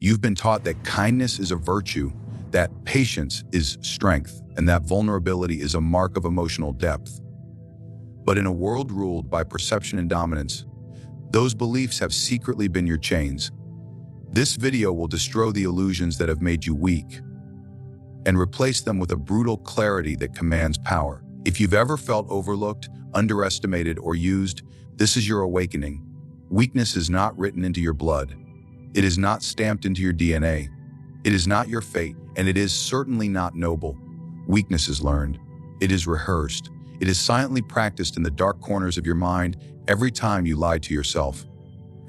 You've been taught that kindness is a virtue, that patience is strength, and that vulnerability is a mark of emotional depth. But in a world ruled by perception and dominance, those beliefs have secretly been your chains. This video will destroy the illusions that have made you weak and replace them with a brutal clarity that commands power. If you've ever felt overlooked, underestimated, or used, this is your awakening. Weakness is not written into your blood. It is not stamped into your DNA. It is not your fate, and it is certainly not noble. Weakness is learned. It is rehearsed. It is silently practiced in the dark corners of your mind every time you lie to yourself.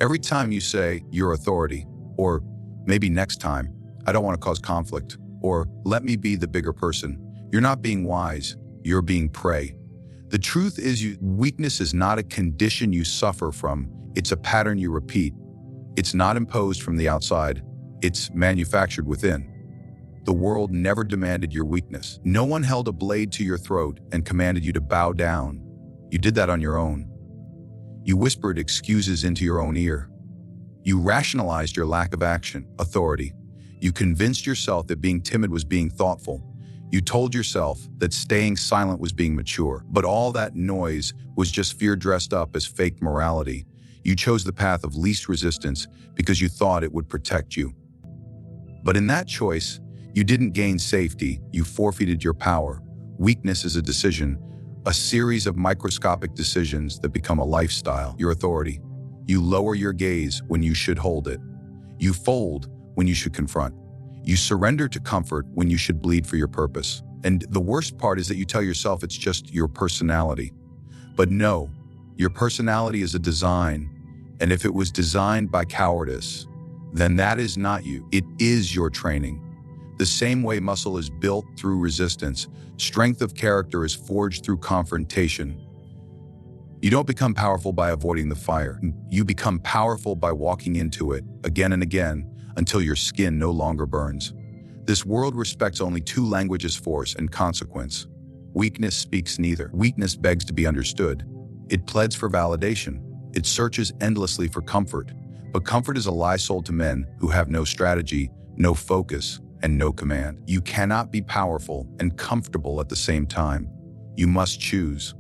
Every time you say, "Your authority," or maybe next time, "I don't want to cause conflict," or "Let me be the bigger person." You're not being wise, you're being prey. The truth is, weakness is not a condition you suffer from, it's a pattern you repeat. It's not imposed from the outside, it's manufactured within. The world never demanded your weakness. No one held a blade to your throat and commanded you to bow down. You did that on your own. You whispered excuses into your own ear. You rationalized your lack of action, authority. You convinced yourself that being timid was being thoughtful. You told yourself that staying silent was being mature. But all that noise was just fear dressed up as fake morality. You chose the path of least resistance because you thought it would protect you. But in that choice, you didn't gain safety, you forfeited your power. Weakness is a decision, a series of microscopic decisions that become a lifestyle. Your authority. You lower your gaze when you should hold it. You fold when you should confront. You surrender to comfort when you should bleed for your purpose. And the worst part is that you tell yourself it's just your personality. But no, your personality is a design. And if it was designed by cowardice, then that is not you. It is your training. The same way muscle is built through resistance, strength of character is forged through confrontation. You don't become powerful by avoiding the fire. You become powerful by walking into it again and again until your skin no longer burns. This world respects only two languages: force and consequence. Weakness speaks neither. Weakness begs to be understood. It pleads for validation. It searches endlessly for comfort. But comfort is a lie sold to men who have no strategy, no focus, and no command. You cannot be powerful and comfortable at the same time. You must choose.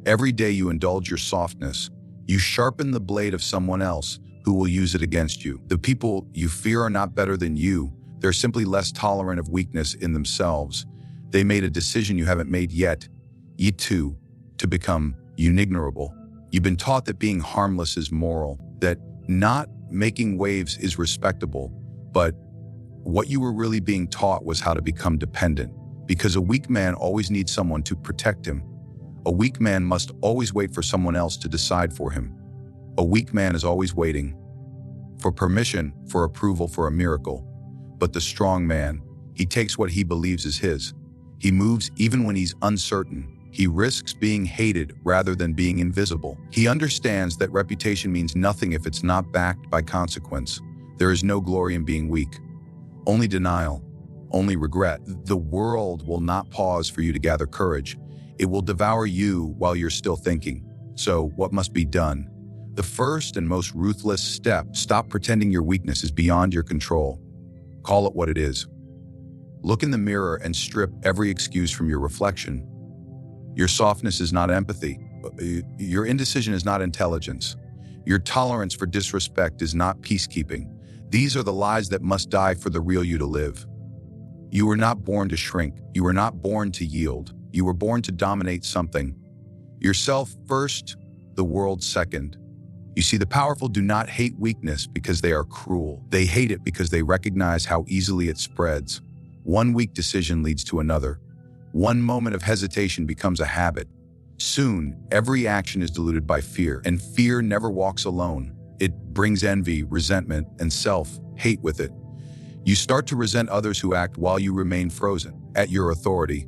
Every day you indulge your softness, you sharpen the blade of someone else who will use it against you. The people you fear are not better than you. They're simply less tolerant of weakness in themselves. They made a decision you haven't made yet. You too, to become unignorable. You've been taught that being harmless is moral, that not making waves is respectable, but what you were really being taught was how to become dependent, because a weak man always needs someone to protect him. A weak man must always wait for someone else to decide for him. A weak man is always waiting for permission, for approval, for a miracle. But the strong man, he takes what he believes is his. He moves even when he's uncertain. He risks being hated rather than being invisible. He understands that reputation means nothing if it's not backed by consequence. There is no glory in being weak. Only denial, only regret. The world will not pause for you to gather courage. It will devour you while you're still thinking. So what must be done? The first and most ruthless step: stop pretending your weakness is beyond your control. Call it what it is. Look in the mirror and strip every excuse from your reflection. Your softness is not empathy. Your indecision is not intelligence. Your tolerance for disrespect is not peacekeeping. These are the lies that must die for the real you to live. You were not born to shrink. You were not born to yield. You were born to dominate something. Yourself first, the world second. You see, the powerful do not hate weakness because they are cruel. They hate it because they recognize how easily it spreads. One weak decision leads to another. One moment of hesitation becomes a habit. Soon, every action is diluted by fear, and fear never walks alone. It brings envy, resentment, and self-hate with it. You start to resent others who act while you remain frozen at your authority.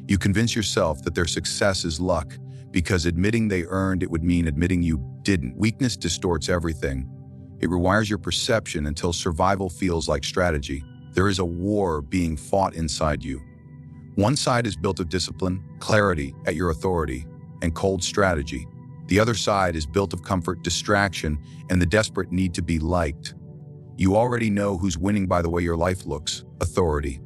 You convince yourself that their success is luck, because admitting they earned it would mean admitting you didn't. Weakness distorts everything. It rewires your perception until survival feels like strategy. There is a war being fought inside you. One side is built of discipline, clarity at your authority, and cold strategy. The other side is built of comfort, distraction, and the desperate need to be liked. You already know who's winning by the way your life looks. Authority.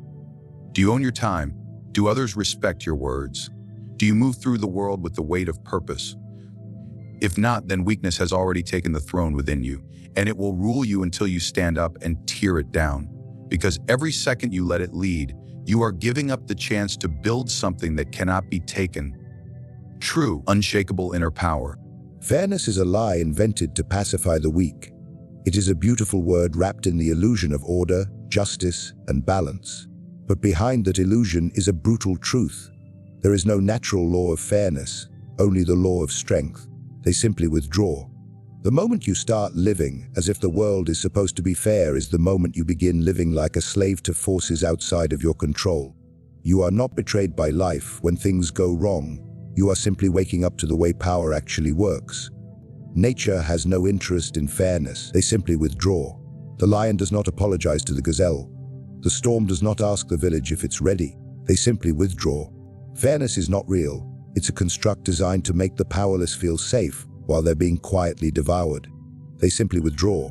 Do you own your time? Do others respect your words? Do you move through the world with the weight of purpose? If not, then weakness has already taken the throne within you, and it will rule you until you stand up and tear it down. Because every second you let it lead, you are giving up the chance to build something that cannot be taken. True, unshakable inner power. Fairness is a lie invented to pacify the weak. It is a beautiful word wrapped in the illusion of order, justice, and balance. But behind that illusion is a brutal truth. There is no natural law of fairness, only the law of strength. They simply withdraw. The moment you start living as if the world is supposed to be fair is the moment you begin living like a slave to forces outside of your control. You are not betrayed by life when things go wrong. You are simply waking up to the way power actually works. Nature has no interest in fairness. They simply withdraw. The lion does not apologize to the gazelle. The storm does not ask the village if it's ready. They simply withdraw. Fairness is not real. It's a construct designed to make the powerless feel safe while they're being quietly devoured. They simply withdraw.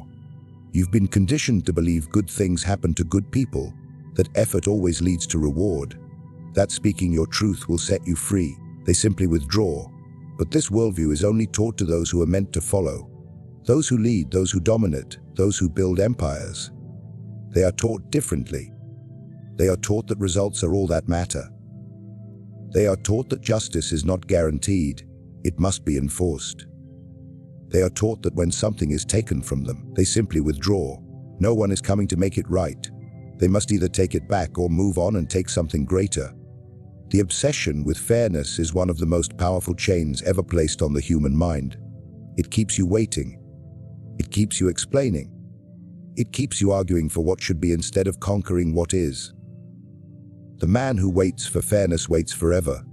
You've been conditioned to believe good things happen to good people, that effort always leads to reward, that speaking your truth will set you free. They simply withdraw. But this worldview is only taught to those who are meant to follow. Those who lead, those who dominate, those who build empires. They are taught differently. They are taught that results are all that matter. They are taught that justice is not guaranteed, it must be enforced. They are taught that when something is taken from them, they simply withdraw. No one is coming to make it right. They must either take it back or move on and take something greater. The obsession with fairness is one of the most powerful chains ever placed on the human mind. It keeps you waiting. It keeps you explaining. It keeps you arguing for what should be instead of conquering what is. The man who waits for fairness waits forever.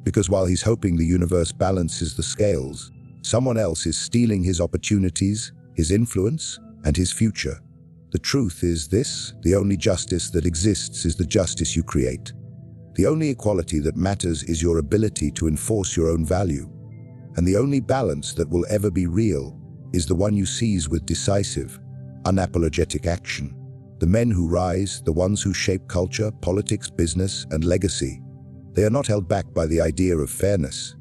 Because while he's hoping the universe balances the scales, someone else is stealing his opportunities, his influence, and his future. The truth is this: the only justice that exists is the justice you create. The only equality that matters is your ability to enforce your own value. And the only balance that will ever be real is the one you seize with decisive, unapologetic action. The men who rise, the ones who shape culture, politics, business, and legacy, they are not held back by the idea of fairness.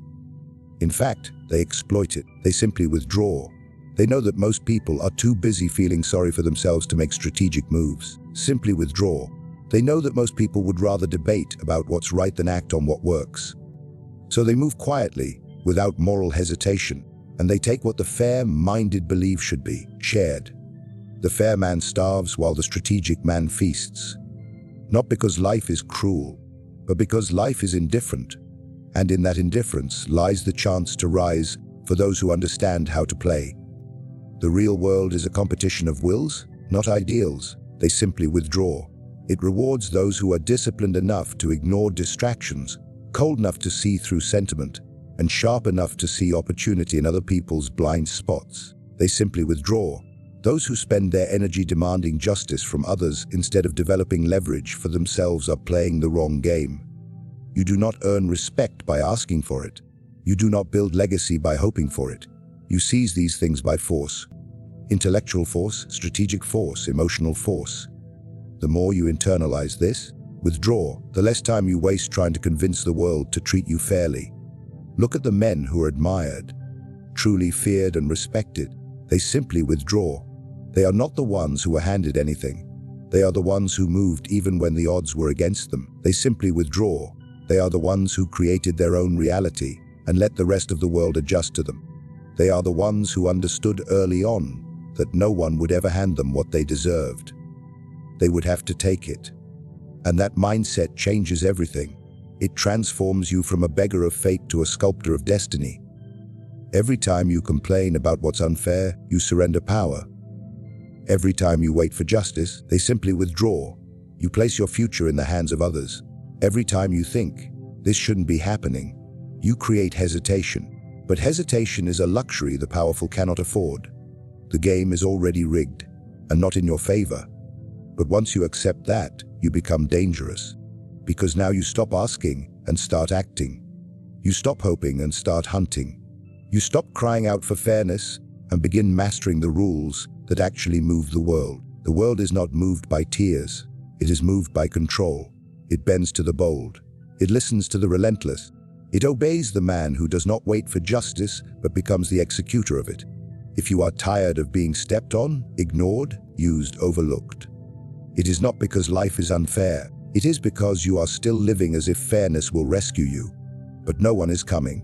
In fact, they exploit it. They simply withdraw. They know that most people are too busy feeling sorry for themselves to make strategic moves. Simply withdraw. They know that most people would rather debate about what's right than act on what works. So they move quietly, without moral hesitation, and they take what the fair-minded believe should be shared. The fair man starves while the strategic man feasts. Not because life is cruel, but because life is indifferent. And in that indifference lies the chance to rise for those who understand how to play. The real world is a competition of wills, not ideals. They simply withdraw. It rewards those who are disciplined enough to ignore distractions, cold enough to see through sentiment, and sharp enough to see opportunity in other people's blind spots. They simply withdraw. Those who spend their energy demanding justice from others instead of developing leverage for themselves are playing the wrong game. You do not earn respect by asking for it. You do not build legacy by hoping for it. You seize these things by force. Intellectual force, strategic force, emotional force. The more you internalize this, withdraw, the less time you waste trying to convince the world to treat you fairly. Look at the men who are admired, truly feared and respected. They simply withdraw. They are not the ones who were handed anything. They are the ones who moved even when the odds were against them. They simply withdraw. They are the ones who created their own reality and let the rest of the world adjust to them. They are the ones who understood early on that no one would ever hand them what they deserved. They would have to take it. And that mindset changes everything. It transforms you from a beggar of fate to a sculptor of destiny. Every time you complain about what's unfair, you surrender power. Every time you wait for justice, they simply withdraw. You place your future in the hands of others. Every time you think, this shouldn't be happening, you create hesitation. But hesitation is a luxury the powerful cannot afford. The game is already rigged, and not in your favor. But once you accept that, you become dangerous. Because now you stop asking and start acting. You stop hoping and start hunting. You stop crying out for fairness and begin mastering the rules that actually move the world. The world is not moved by tears. It is moved by control. It bends to the bold. It listens to the relentless. It obeys the man who does not wait for justice, but becomes the executor of it. If you are tired of being stepped on, ignored, used, overlooked, it is not because life is unfair. It is because you are still living as if fairness will rescue you. But no one is coming.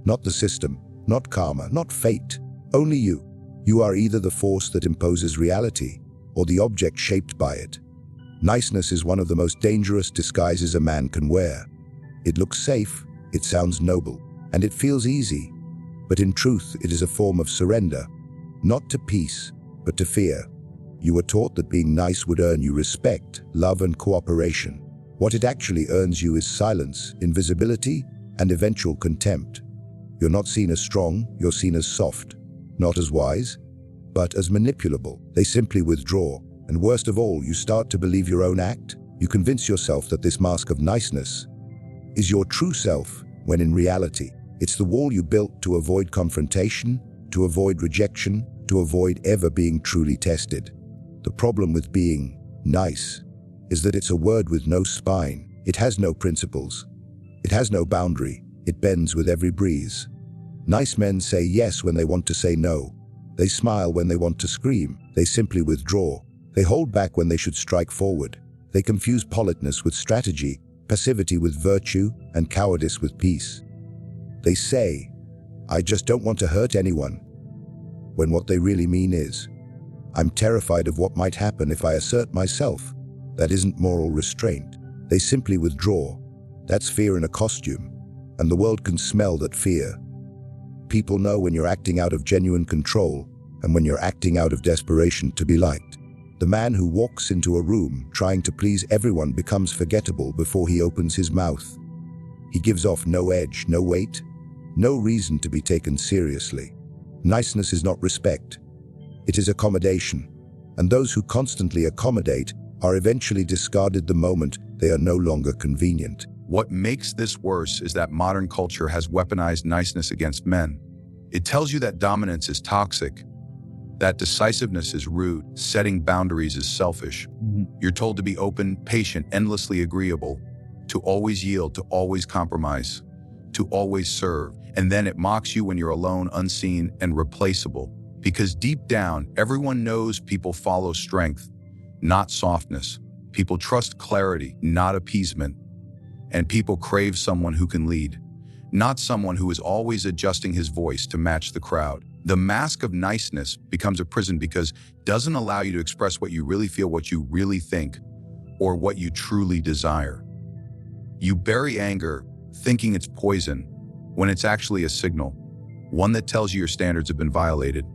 Not the system, not karma, not fate. Only you. You are either the force that imposes reality or the object shaped by it. Niceness is one of the most dangerous disguises a man can wear. It looks safe, it sounds noble, and it feels easy. But in truth, it is a form of surrender, not to peace, but to fear. You were taught that being nice would earn you respect, love, and cooperation. What it actually earns you is silence, invisibility, and eventual contempt. You're not seen as strong, you're seen as soft. Not as wise, but as manipulable. They simply withdraw. And worst of all, you start to believe your own act. You convince yourself that this mask of niceness is your true self, when in reality, it's the wall you built to avoid confrontation, to avoid rejection, to avoid ever being truly tested. The problem with being nice is that it's a word with no spine. It has no principles. It has no boundary. It bends with every breeze. Nice men say yes when they want to say no. They smile when they want to scream. They simply withdraw. They hold back when they should strike forward. They confuse politeness with strategy, passivity with virtue, and cowardice with peace. They say, "I just don't want to hurt anyone," when what they really mean is, "I'm terrified of what might happen if I assert myself." That isn't moral restraint. They simply withdraw. That's fear in a costume, and the world can smell that fear. People know when you're acting out of genuine control and when you're acting out of desperation to be liked. The man who walks into a room trying to please everyone becomes forgettable before he opens his mouth. He gives off no edge, no weight, no reason to be taken seriously. Niceness is not respect. It is accommodation. And those who constantly accommodate are eventually discarded the moment they are no longer convenient. What makes this worse is that modern culture has weaponized niceness against men. It tells you that dominance is toxic, that decisiveness is rude, setting boundaries is selfish. You're told to be open, patient, endlessly agreeable, to always yield, to always compromise, to always serve. And then it mocks you when you're alone, unseen, and replaceable. Because deep down, everyone knows people follow strength, not softness. People trust clarity, not appeasement. And people crave someone who can lead, not someone who is always adjusting his voice to match the crowd. The mask of niceness becomes a prison because it doesn't allow you to express what you really feel, what you really think, or what you truly desire. You bury anger, thinking it's poison, when it's actually a signal, one that tells you your standards have been violated.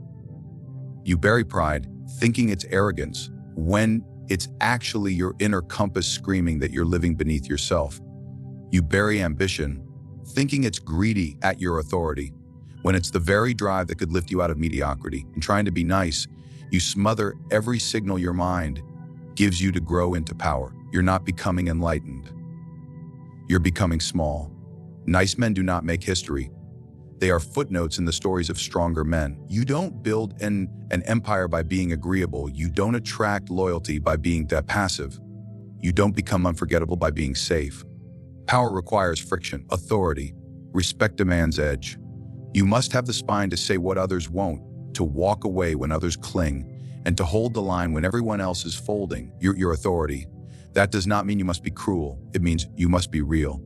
You bury pride, thinking it's arrogance, when it's actually your inner compass screaming that you're living beneath yourself. You bury ambition, thinking it's greedy at your authority, when it's the very drive that could lift you out of mediocrity. And trying to be nice, you smother every signal your mind gives you to grow into power. You're not becoming enlightened. You're becoming small. Nice men do not make history. They are footnotes in the stories of stronger men. You don't build an empire by being agreeable. You don't attract loyalty by being that passive. You don't become unforgettable by being safe. Power requires friction, authority. Respect demands edge. You must have the spine to say what others won't, to walk away when others cling, and to hold the line when everyone else is folding. Your authority. That does not mean you must be cruel. It means you must be real.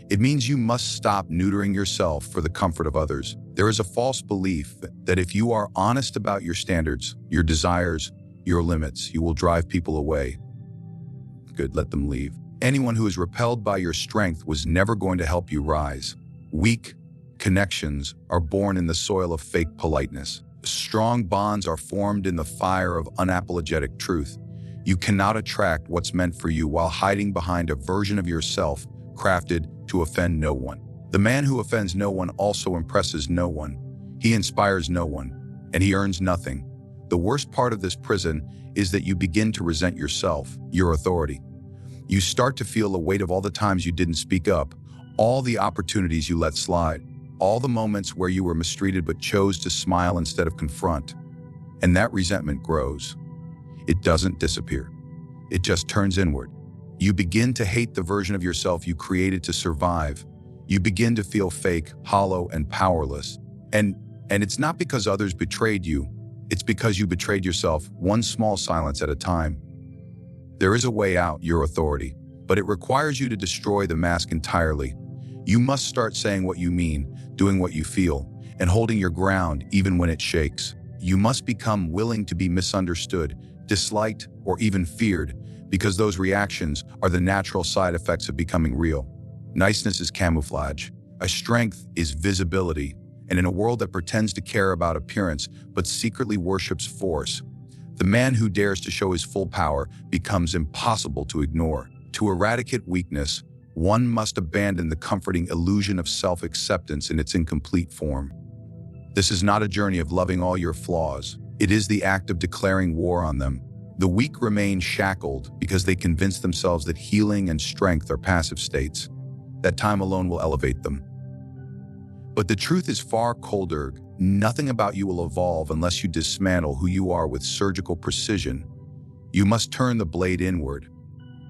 It means you must stop neutering yourself for the comfort of others. There is a false belief that if you are honest about your standards, your desires, your limits, you will drive people away. Good, let them leave. Anyone who is repelled by your strength was never going to help you rise. Weak connections are born in the soil of fake politeness. Strong bonds are formed in the fire of unapologetic truth. You cannot attract what's meant for you while hiding behind a version of yourself crafted to offend no one. The man who offends no one also impresses no one. He inspires no one, and he earns nothing. The worst part of this prison is that you begin to resent yourself, your authority. You start to feel the weight of all the times you didn't speak up, all the opportunities you let slide. all the moments where you were mistreated but chose to smile instead of confront. And that resentment grows. It doesn't disappear. It just turns inward. You begin to hate the version of yourself you created to survive. You begin to feel fake, hollow, and powerless. And it's not because others betrayed you. It's because you betrayed yourself one small silence at a time. There is a way out, your authority, but it requires you to destroy the mask entirely. You must start saying what you mean, doing what you feel, and holding your ground even when it shakes. You must become willing to be misunderstood, disliked, or even feared, because those reactions are the natural side effects of becoming real. Niceness is camouflage. A strength is visibility. And in a world that pretends to care about appearance but secretly worships force, the man who dares to show his full power becomes impossible to ignore. To eradicate weakness, one must abandon the comforting illusion of self-acceptance in its incomplete form. This is not a journey of loving all your flaws. It is the act of declaring war on them. The weak remain shackled because they convince themselves that healing and strength are passive states, that time alone will elevate them. But the truth is far colder. Nothing about you will evolve unless you dismantle who you are with surgical precision. You must turn the blade inward,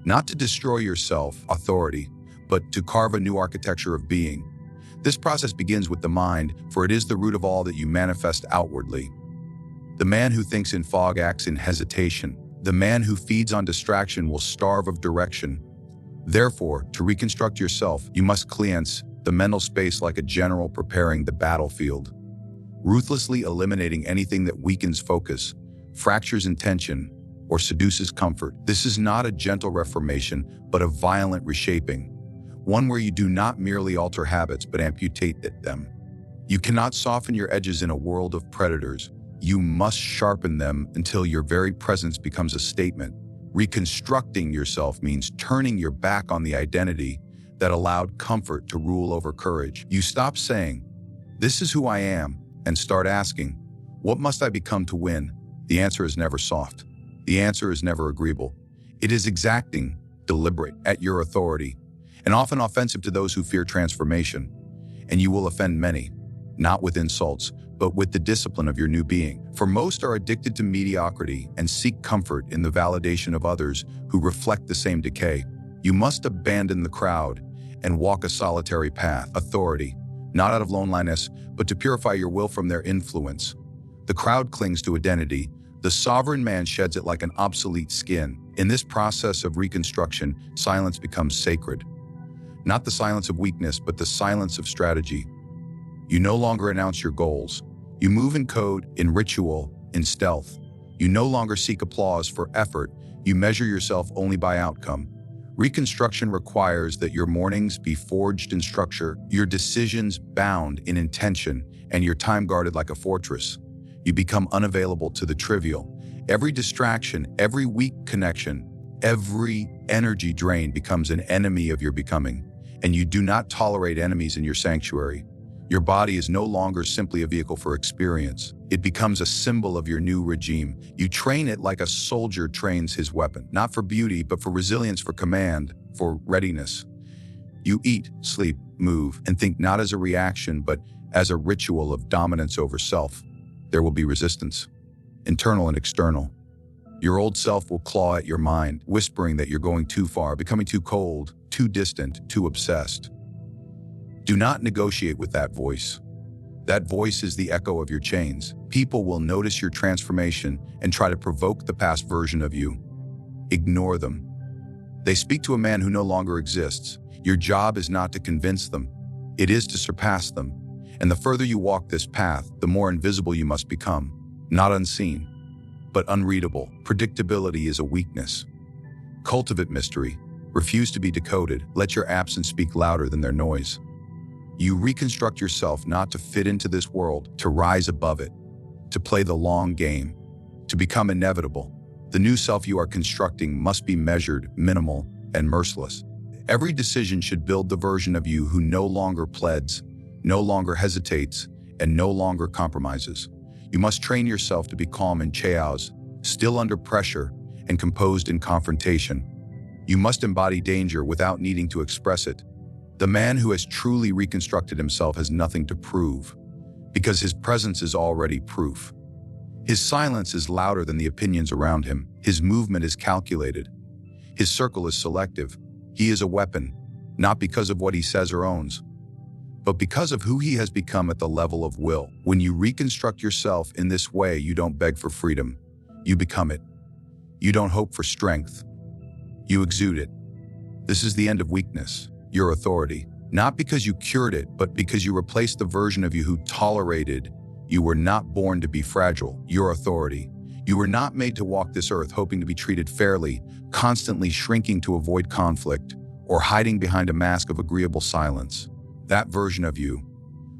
not to destroy your self-authority, but to carve a new architecture of being. This process begins with the mind, for it is the root of all that you manifest outwardly. The man who thinks in fog acts in hesitation. The man who feeds on distraction will starve of direction. Therefore, to reconstruct yourself, you must cleanse the mental space like a general preparing the battlefield, ruthlessly eliminating anything that weakens focus, fractures intention, or seduces comfort. This is not a gentle reformation, but a violent reshaping, one where you do not merely alter habits but amputate them. You cannot soften your edges in a world of predators. You must sharpen them until your very presence becomes a statement. Reconstructing yourself means turning your back on the identity that allowed comfort to rule over courage. You stop saying, "This is who I am," and start asking, "What must I become to win?" The answer is never soft. The answer is never agreeable. It is exacting, deliberate, at your authority, and often offensive to those who fear transformation. And you will offend many, not with insults, but with the discipline of your new being. For most are addicted to mediocrity and seek comfort in the validation of others who reflect the same decay. You must abandon the crowd and walk a solitary path. Authority, not out of loneliness, but to purify your will from their influence. The crowd clings to identity. The sovereign man sheds it like an obsolete skin. In this process of reconstruction, silence becomes sacred. Not the silence of weakness, but the silence of strategy. You no longer announce your goals. You move in code, in ritual, in stealth. You no longer seek applause for effort. You measure yourself only by outcome. Reconstruction requires that your mornings be forged in structure, your decisions bound in intention, and your time guarded like a fortress. You become unavailable to the trivial. Every distraction, every weak connection, every energy drain becomes an enemy of your becoming. And you do not tolerate enemies in your sanctuary. Your body is no longer simply a vehicle for experience. It becomes a symbol of your new regime. You train it like a soldier trains his weapon, not for beauty, but for resilience, for command, for readiness. You eat, sleep, move, and think not as a reaction, but as a ritual of dominance over self. There will be resistance, internal and external. Your old self will claw at your mind, whispering that you're going too far, becoming too cold, too distant, too obsessed. Do not negotiate with that voice. That voice is the echo of your chains. People will notice your transformation and try to provoke the past version of you. Ignore them. They speak to a man who no longer exists. Your job is not to convince them. It is to surpass them. And the further you walk this path, the more invisible you must become. Not unseen, but unreadable. Predictability is a weakness. Cultivate mystery. Refuse to be decoded. Let your absence speak louder than their noise. You reconstruct yourself not to fit into this world, to rise above it, to play the long game, to become inevitable. The new self you are constructing must be measured, minimal, and merciless. Every decision should build the version of you who no longer pleads, no longer hesitates, and no longer compromises. You must train yourself to be calm in chaos, still under pressure, and composed in confrontation. You must embody danger without needing to express it. The man who has truly reconstructed himself has nothing to prove, because his presence is already proof. His silence is louder than the opinions around him. His movement is calculated. His circle is selective. He is a weapon, not because of what he says or owns, but because of who he has become at the level of will. When you reconstruct yourself in this way, you don't beg for freedom. You become it. You don't hope for strength. You exude it. This is the end of weakness, your authority. Not because you cured it, but because you replaced the version of you who tolerated. You were not born to be fragile, your authority. You were not made to walk this earth hoping to be treated fairly, constantly shrinking to avoid conflict, or hiding behind a mask of agreeable silence. That version of you,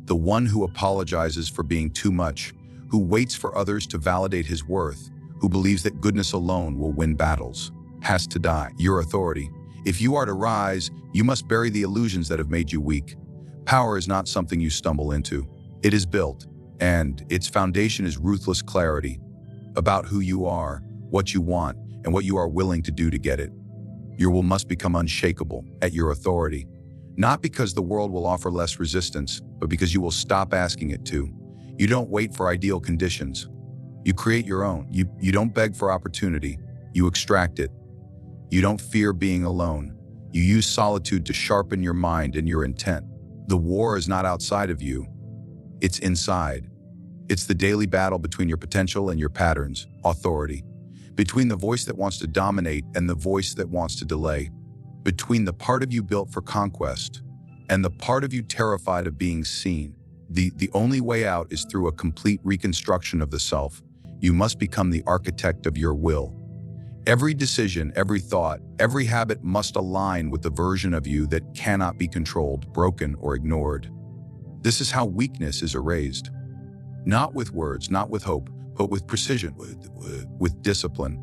the one who apologizes for being too much, who waits for others to validate his worth, who believes that goodness alone will win battles, has to die, your authority. If you are to rise, you must bury the illusions that have made you weak. Power is not something you stumble into. It is built, and its foundation is ruthless clarity about who you are, what you want, and what you are willing to do to get it. Your will must become unshakable at your authority, not because the world will offer less resistance, but because you will stop asking it to. You don't wait for ideal conditions. You create your own. You don't beg for opportunity. You extract it. You don't fear being alone. You use solitude to sharpen your mind and your intent. The war is not outside of you. It's inside. It's the daily battle between your potential and your patterns, authority. Between the voice that wants to dominate and the voice that wants to delay. Between the part of you built for conquest and the part of you terrified of being seen. The only way out is through a complete reconstruction of the self. You must become the architect of your will. Every decision, every thought, every habit must align with the version of you that cannot be controlled, broken, or ignored. This is how weakness is erased. Not with words, not with hope, but with precision, with discipline,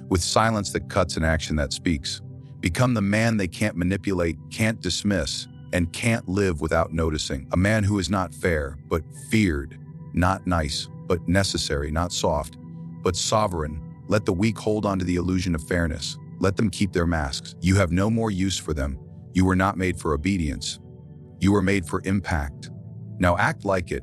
with silence that cuts and action that speaks. Become the man they can't manipulate, can't dismiss, and can't live without noticing. A man who is not fair, but feared, not nice, but necessary, not soft, but sovereign. Let the weak hold on to the illusion of fairness. Let them keep their masks. You have no more use for them. You were not made for obedience. You were made for impact. Now act like it.